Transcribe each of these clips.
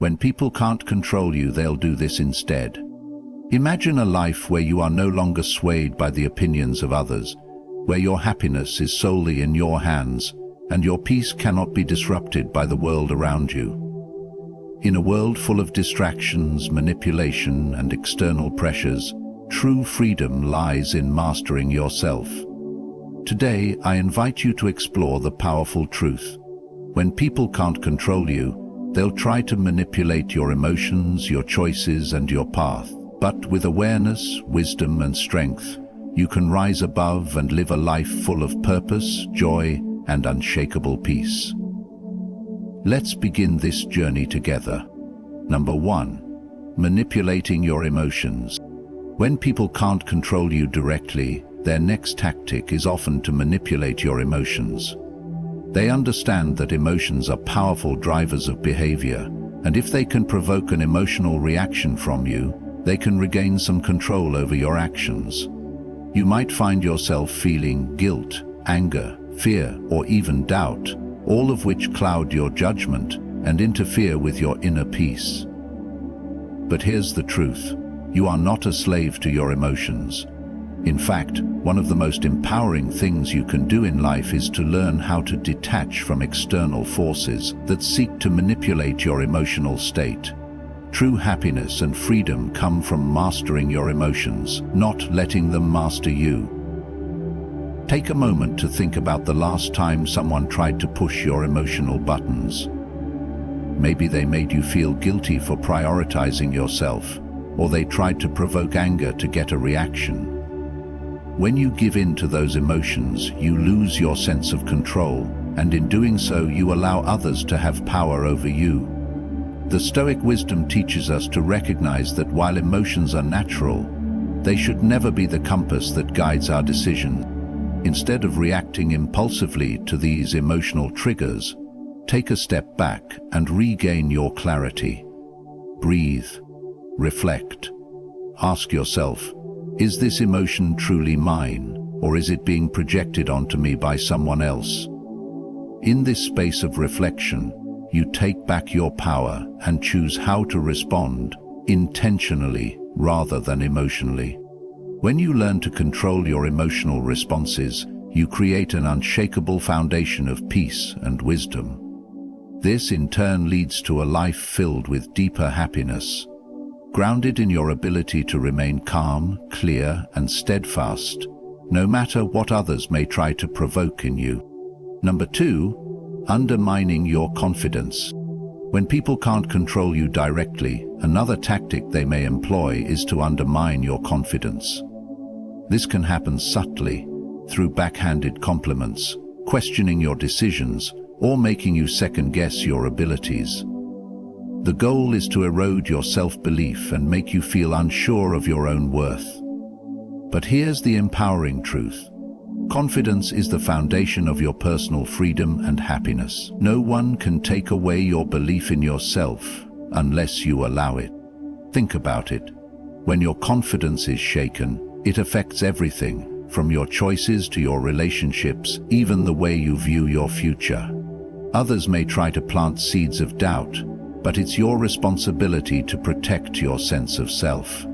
When people can't control you, they'll do this instead. Imagine a life where you are no longer swayed by the opinions of others, where your happiness is solely in your hands, and your peace cannot be disrupted by the world around you. In a world full of distractions, manipulation, and external pressures, true freedom lies in mastering yourself. Today, I invite you to explore the powerful truth. When people can't control you, they'll try to manipulate your emotions, your choices, and your path. But with awareness, wisdom, and strength, you can rise above and live a life full of purpose, joy, and unshakable peace. Let's begin this journey together. Number 1. Manipulating your emotions. When people can't control you directly, their next tactic is often to manipulate your emotions. They understand that emotions are powerful drivers of behavior, and if they can provoke an emotional reaction from you, they can regain some control over your actions. You might find yourself feeling guilt, anger, fear, or even doubt, all of which cloud your judgment and interfere with your inner peace. But here's the truth. You are not a slave to your emotions. In fact, one of the most empowering things you can do in life is to learn how to detach from external forces that seek to manipulate your emotional state. True happiness and freedom come from mastering your emotions, not letting them master you. Take a moment to think about the last time someone tried to push your emotional buttons. Maybe they made you feel guilty for prioritizing yourself, or they tried to provoke anger to get a reaction. When you give in to those emotions, you lose your sense of control, and in doing so, you allow others to have power over you. The Stoic wisdom teaches us to recognize that while emotions are natural, they should never be the compass that guides our decisions. Instead of reacting impulsively to these emotional triggers, take a step back and regain your clarity. Breathe. Reflect. Ask yourself, is this emotion truly mine, or is it being projected onto me by someone else? In this space of reflection, you take back your power and choose how to respond, intentionally rather than emotionally. When you learn to control your emotional responses, you create an unshakable foundation of peace and wisdom. This in turn leads to a life filled with deeper happiness, grounded in your ability to remain calm, clear, and steadfast, no matter what others may try to provoke in you. Number 2. Undermining your confidence. When people can't control you directly, another tactic they may employ is to undermine your confidence. This can happen subtly, through backhanded compliments, questioning your decisions, or making you second-guess your abilities. The goal is to erode your self-belief and make you feel unsure of your own worth. But here's the empowering truth. Confidence is the foundation of your personal freedom and happiness. No one can take away your belief in yourself unless you allow it. Think about it. When your confidence is shaken, it affects everything, from your choices to your relationships, even the way you view your future. Others may try to plant seeds of doubt, but it's your responsibility to protect your sense of self.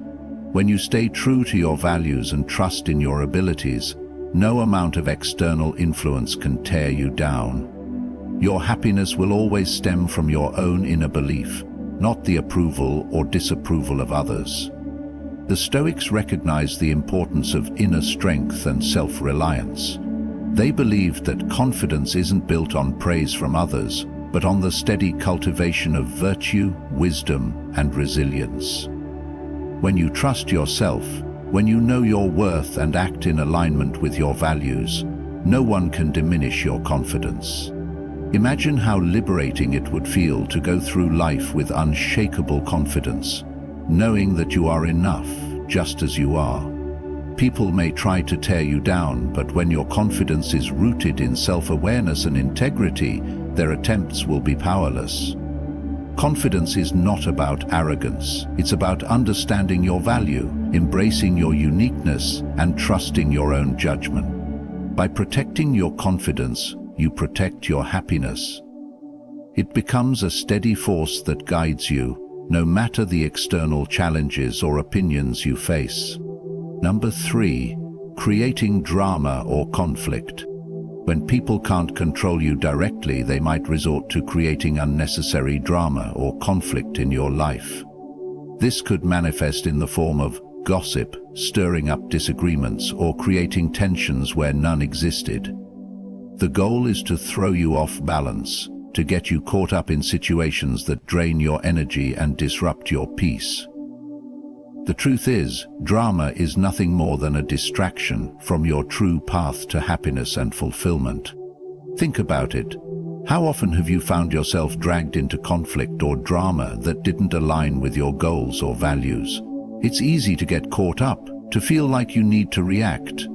When you stay true to your values and trust in your abilities, no amount of external influence can tear you down. Your happiness will always stem from your own inner belief, not the approval or disapproval of others. The Stoics recognize the importance of inner strength and self-reliance. They believed that confidence isn't built on praise from others, but on the steady cultivation of virtue, wisdom, and resilience. When you trust yourself, when you know your worth and act in alignment with your values, no one can diminish your confidence. Imagine how liberating it would feel to go through life with unshakable confidence, knowing that you are enough, just as you are. People may try to tear you down, but when your confidence is rooted in self-awareness and integrity, their attempts will be powerless. Confidence is not about arrogance. It's about understanding your value, embracing your uniqueness, and trusting your own judgment. By protecting your confidence, you protect your happiness. It becomes a steady force that guides you, no matter the external challenges or opinions you face. Number 3, creating drama or conflict. When people can't control you directly, they might resort to creating unnecessary drama or conflict in your life. This could manifest in the form of gossip, stirring up disagreements, or creating tensions where none existed. The goal is to throw you off balance, to get you caught up in situations that drain your energy and disrupt your peace. The truth is, drama is nothing more than a distraction from your true path to happiness and fulfillment. Think about it. How often have you found yourself dragged into conflict or drama that didn't align with your goals or values? It's easy to get caught up, to feel like you need to react.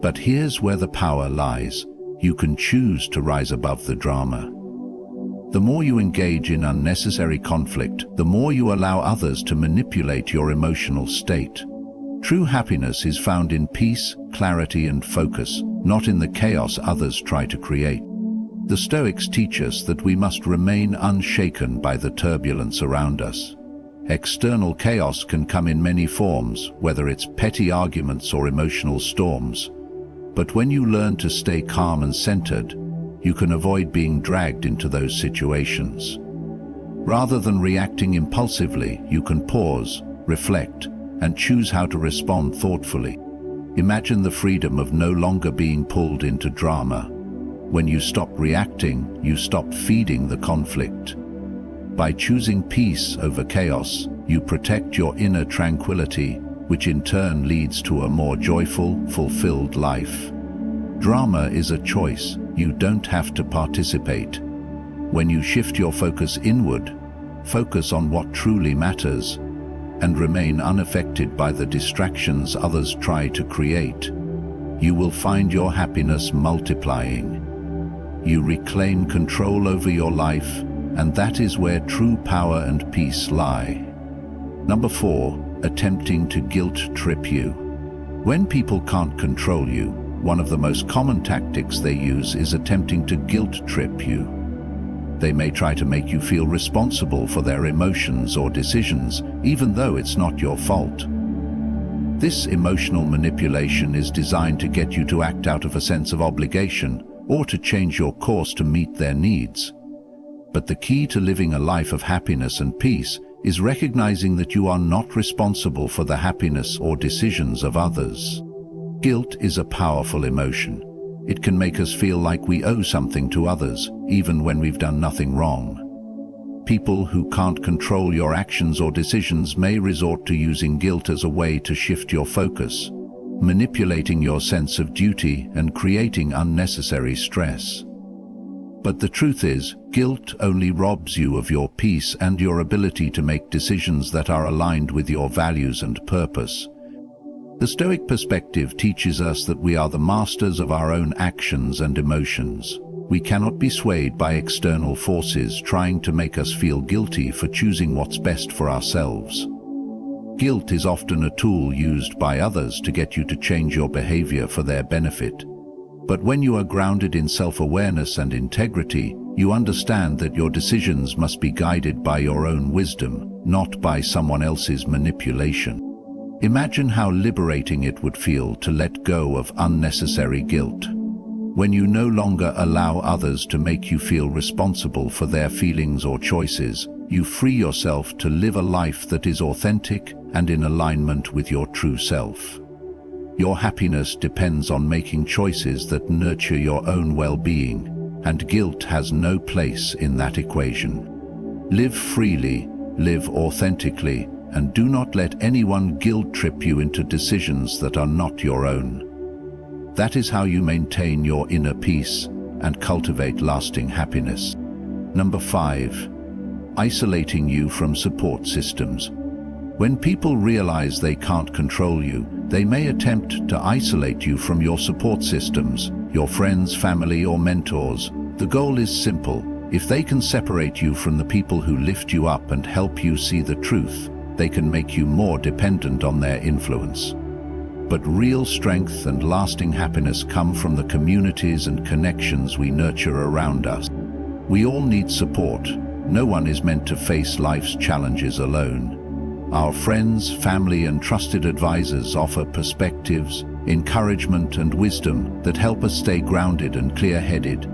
But here's where the power lies. You can choose to rise above the drama. The more you engage in unnecessary conflict, the more you allow others to manipulate your emotional state. True happiness is found in peace, clarity, and focus, not in the chaos others try to create. The Stoics teach us that we must remain unshaken by the turbulence around us. External chaos can come in many forms, whether it's petty arguments or emotional storms. But when you learn to stay calm and centered, you can avoid being dragged into those situations. Rather than reacting impulsively, you can pause, reflect, and choose how to respond thoughtfully. Imagine the freedom of no longer being pulled into drama. When you stop reacting, you stop feeding the conflict. By choosing peace over chaos, you protect your inner tranquility, which in turn leads to a more joyful, fulfilled life. Drama is a choice. You don't have to participate. When you shift your focus inward, focus on what truly matters, and remain unaffected by the distractions others try to create, you will find your happiness multiplying. You reclaim control over your life, and that is where true power and peace lie. Number 4, attempting to guilt trip you. When people can't control you, one of the most common tactics they use is attempting to guilt trip you. They may try to make you feel responsible for their emotions or decisions, even though it's not your fault. This emotional manipulation is designed to get you to act out of a sense of obligation, or to change your course to meet their needs. But the key to living a life of happiness and peace is recognizing that you are not responsible for the happiness or decisions of others. Guilt is a powerful emotion. It can make us feel like we owe something to others, even when we've done nothing wrong. People who can't control your actions or decisions may resort to using guilt as a way to shift your focus, manipulating your sense of duty and creating unnecessary stress. But the truth is, guilt only robs you of your peace and your ability to make decisions that are aligned with your values and purpose. The Stoic perspective teaches us that we are the masters of our own actions and emotions. We cannot be swayed by external forces trying to make us feel guilty for choosing what's best for ourselves. Guilt is often a tool used by others to get you to change your behavior for their benefit. But when you are grounded in self-awareness and integrity, you understand that your decisions must be guided by your own wisdom, not by someone else's manipulation. Imagine how liberating it would feel to let go of unnecessary guilt. When you no longer allow others to make you feel responsible for their feelings or choices, you free yourself to live a life that is authentic and in alignment with your true self. Your happiness depends on making choices that nurture your own well-being, and guilt has no place in that equation. Live freely, live authentically, and do not let anyone guilt trip you into decisions that are not your own. That is how you maintain your inner peace and cultivate lasting happiness. Number 5, isolating you from support systems. When people realize they can't control you, they may attempt to isolate you from your support systems, your friends, family, or mentors. The goal is simple. If they can separate you from the people who lift you up and help you see the truth, they can make you more dependent on their influence. But real strength and lasting happiness come from the communities and connections we nurture around us. We all need support. No one is meant to face life's challenges alone. Our friends, family, and trusted advisors offer perspectives, encouragement, and wisdom that help us stay grounded and clear-headed.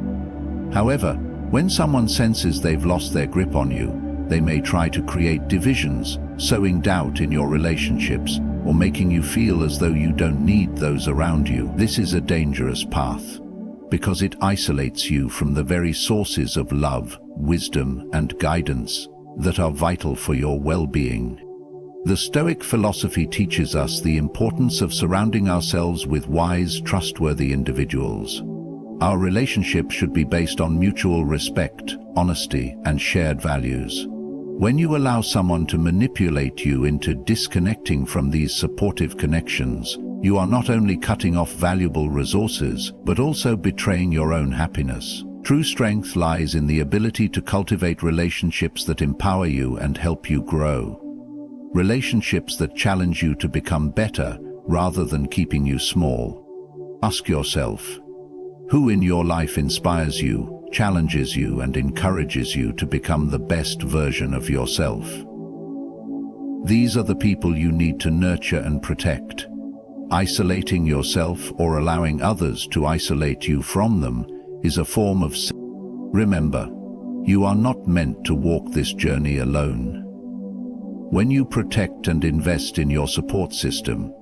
However, when someone senses they've lost their grip on you, they may try to create divisions, sowing doubt in your relationships, or making you feel as though you don't need those around you. This is a dangerous path, because it isolates you from the very sources of love, wisdom, and guidance that are vital for your well-being. The Stoic philosophy teaches us the importance of surrounding ourselves with wise, trustworthy individuals. Our relationship should be based on mutual respect, honesty, and shared values. When you allow someone to manipulate you into disconnecting from these supportive connections, you are not only cutting off valuable resources, but also betraying your own happiness. True strength lies in the ability to cultivate relationships that empower you and help you grow. Relationships that challenge you to become better rather than keeping you small. Ask yourself, who in your life inspires you, challenges you, and encourages you to become the best version of yourself? These are the people you need to nurture and protect. Isolating yourself or allowing others to isolate you from them is a form of sin. Remember, you are not meant to walk this journey alone. When you protect and invest in your support system,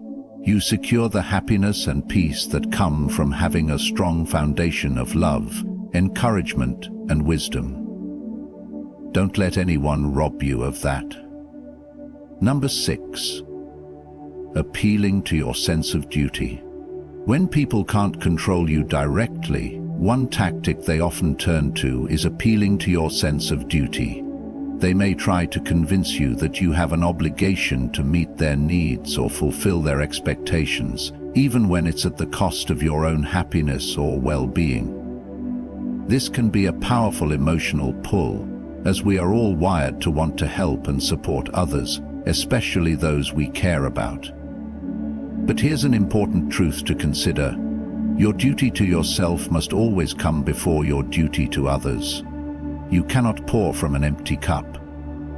you secure the happiness and peace that come from having a strong foundation of love, encouragement, and wisdom. Don't let anyone rob you of that. Number 6. Appealing to your sense of duty. When people can't control you directly, one tactic they often turn to is appealing to your sense of duty. They may try to convince you that you have an obligation to meet their needs or fulfill their expectations, even when it's at the cost of your own happiness or well-being. This can be a powerful emotional pull, as we are all wired to want to help and support others, especially those we care about. But here's an important truth to consider. Your duty to yourself must always come before your duty to others. You cannot pour from an empty cup.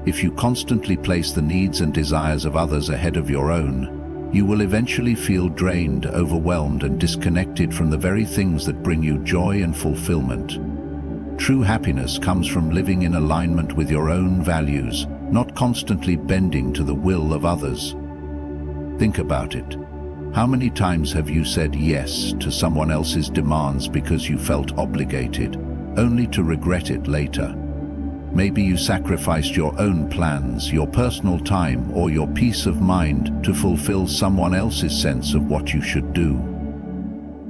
If you constantly place the needs and desires of others ahead of your own, you will eventually feel drained, overwhelmed, and disconnected from the very things that bring you joy and fulfillment. True happiness comes from living in alignment with your own values, not constantly bending to the will of others. Think about it. How many times have you said yes to someone else's demands because you felt obligated, only to regret it later? Maybe you sacrificed your own plans, your personal time, or your peace of mind to fulfill someone else's sense of what you should do.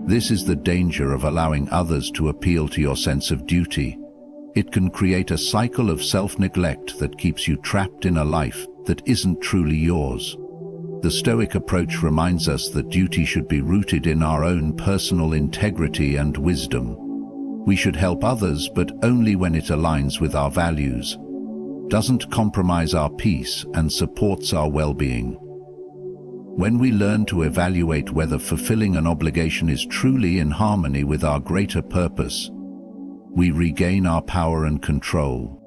This is the danger of allowing others to appeal to your sense of duty. It can create a cycle of self-neglect that keeps you trapped in a life that isn't truly yours. The Stoic approach reminds us that duty should be rooted in our own personal integrity and wisdom. We should help others, but only when it aligns with our values, doesn't compromise our peace, and supports our well-being. When we learn to evaluate whether fulfilling an obligation is truly in harmony with our greater purpose, we regain our power and control.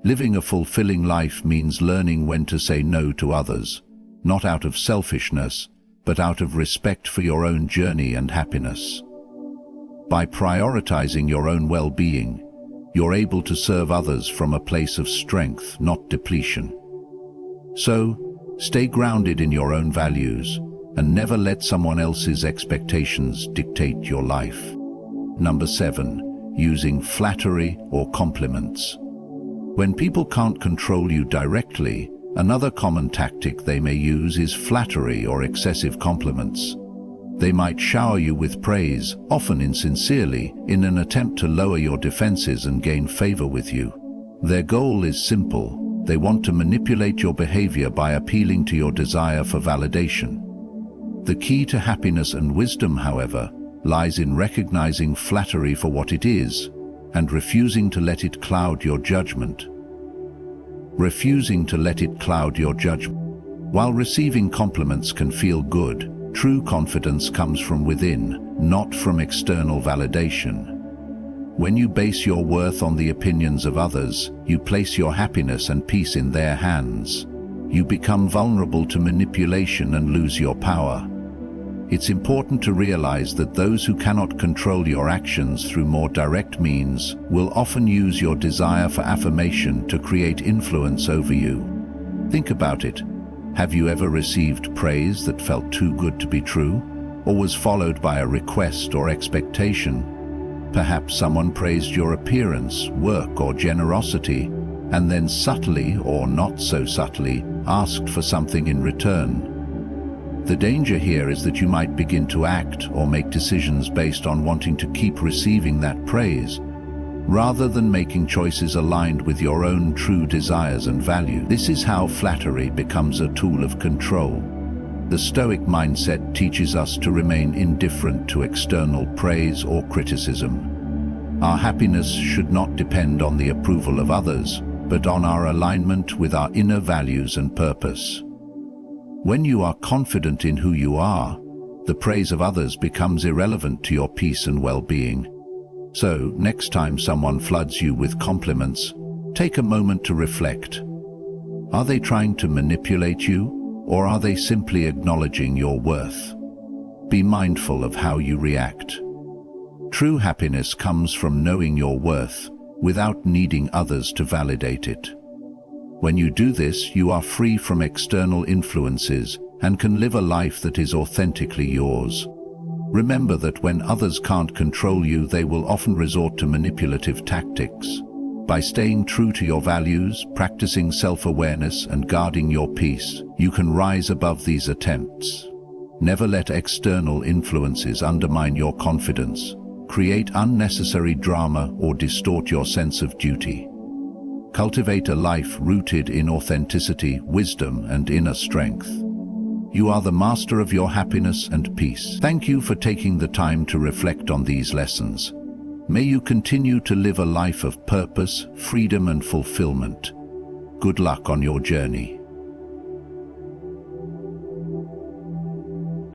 Living a fulfilling life means learning when to say no to others, not out of selfishness, but out of respect for your own journey and happiness. By prioritizing your own well-being, you're able to serve others from a place of strength, not depletion. So, stay grounded in your own values and never let someone else's expectations dictate your life. Number 7. Using flattery or compliments. When people can't control you directly, another common tactic they may use is flattery or excessive compliments. They might shower you with praise, often insincerely, in an attempt to lower your defenses and gain favor with you. Their goal is simple. They want to manipulate your behavior by appealing to your desire for validation. The key to happiness and wisdom, however, lies in recognizing flattery for what it is and refusing to let it cloud your judgment. Refusing to let it cloud your judgment. While receiving compliments can feel good, true confidence comes from within, not from external validation. When you base your worth on the opinions of others, you place your happiness and peace in their hands. You become vulnerable to manipulation and lose your power. It's important to realize that those who cannot control your actions through more direct means will often use your desire for affirmation to create influence over you. Think about it. Have you ever received praise that felt too good to be true, or was followed by a request or expectation? Perhaps someone praised your appearance, work, or generosity, and then subtly, or not so subtly, asked for something in return. The danger here is that you might begin to act or make decisions based on wanting to keep receiving that praise, rather than making choices aligned with your own true desires and values. This is how flattery becomes a tool of control. The Stoic mindset teaches us to remain indifferent to external praise or criticism. Our happiness should not depend on the approval of others, but on our alignment with our inner values and purpose. When you are confident in who you are, the praise of others becomes irrelevant to your peace and well-being. So, next time someone floods you with compliments, take a moment to reflect. Are they trying to manipulate you, or are they simply acknowledging your worth? Be mindful of how you react. True happiness comes from knowing your worth without needing others to validate it. When you do this, you are free from external influences and can live a life that is authentically yours. Remember that when others can't control you, they will often resort to manipulative tactics. By staying true to your values, practicing self-awareness, and guarding your peace, you can rise above these attempts. Never let external influences undermine your confidence, create unnecessary drama, or distort your sense of duty. Cultivate a life rooted in authenticity, wisdom, and inner strength. You are the master of your happiness and peace. Thank you for taking the time to reflect on these lessons. May you continue to live a life of purpose, freedom, and fulfillment. Good luck on your journey.